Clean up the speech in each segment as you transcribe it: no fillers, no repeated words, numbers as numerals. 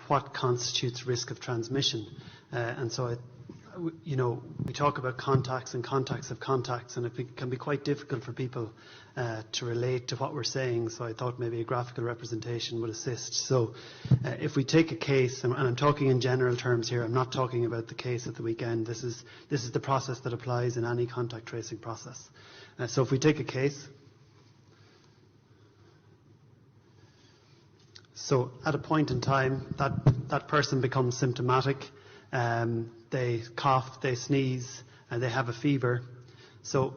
what constitutes risk of transmission. And so, we talk about contacts and contacts of contacts, and it can be quite difficult for people to relate to what we're saying. So I thought maybe a graphical representation would assist. So if we take a case, and I'm talking in general terms here, I'm not talking about the case at the weekend. This is the process that applies in any contact tracing process. So if we take a case, so at a point in time, that person becomes symptomatic. They cough, they sneeze, and they have a fever. So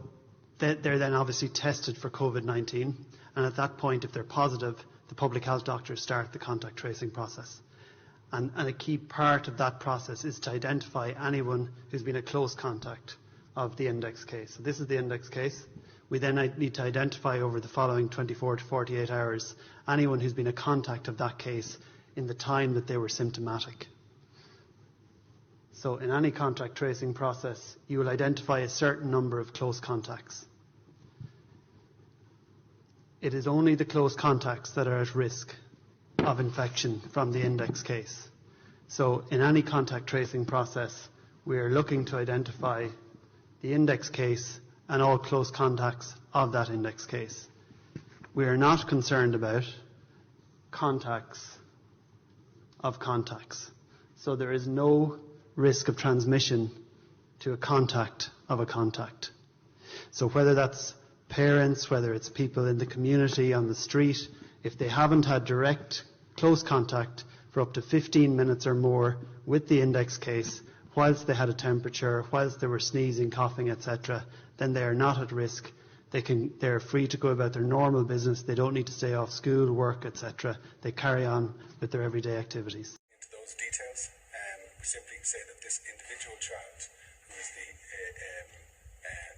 they're then obviously tested for COVID-19. And at that point, if they're positive, the public health doctors start the contact tracing process. And a key part of that process is to identify anyone who's been a close contact of the index case. So this is the index case. We then need to identify over the following 24 to 48 hours anyone who's been a contact of that case in the time that they were symptomatic. So in any contact tracing process, you will identify a certain number of close contacts. It is only the close contacts that are at risk of infection from the index case. So in any contact tracing process, we are looking to identify the index case and all close contacts of that index case. We are not concerned about contacts of contacts. So there is no risk of transmission to a contact of a contact. So whether that's parents, whether it's people in the community, on the street, if they haven't had direct close contact for up to 15 minutes or more with the index case, whilst they had a temperature, whilst they were sneezing, coughing, etc., then they are not at risk. They're free to go about their normal business. They don't need to stay off school, work, etc. They carry on with their everyday activities. Into those details, we simply say that this individual child, who is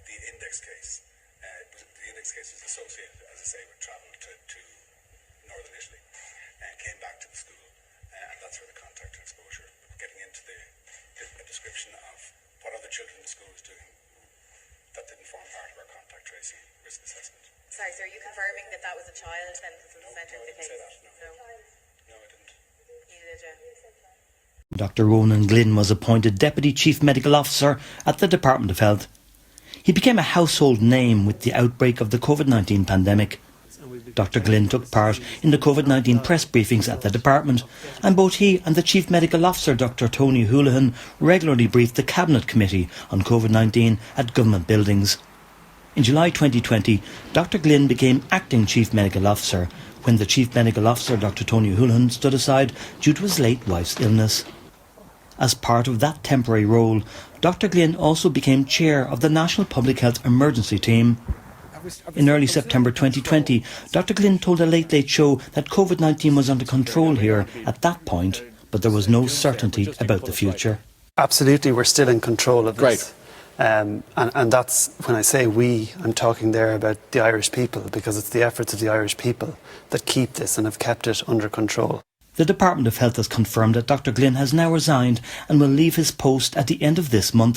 the index case, the index case was associated, as I say, with travel to northern Italy, and came back to the school, and that's where the contact and exposure. We're getting into the description of what other children in the school was doing that didn't form part of our contact tracing risk assessment. Sorry, so are you confirming that that was a child then that was at the centre of the case? No, I didn't. You did, yeah. Dr. Ronan Glynn was appointed Deputy Chief Medical Officer at the Department of Health. He became a household name with the outbreak of the COVID-19 pandemic. Dr. Glynn took part in the COVID-19 press briefings at the department, and both he and the Chief Medical Officer, Dr. Tony Holohan, regularly briefed the Cabinet Committee on COVID-19 at government buildings. In July 2020, Dr. Glynn became Acting Chief Medical Officer when the Chief Medical Officer, Dr. Tony Holohan, stood aside due to his late wife's illness. As part of that temporary role, Dr. Glynn also became Chair of the National Public Health Emergency Team. In early September 2020, Dr. Glynn told a Late Late Show that COVID-19 was under control here at that point, but there was no certainty about the future. Absolutely, we're still in control of this. Great. And that's, when I say we, I'm talking there about the Irish people, because it's the efforts of the Irish people that keep this and have kept it under control. The Department of Health has confirmed that Dr. Glynn has now resigned and will leave his post at the end of this month.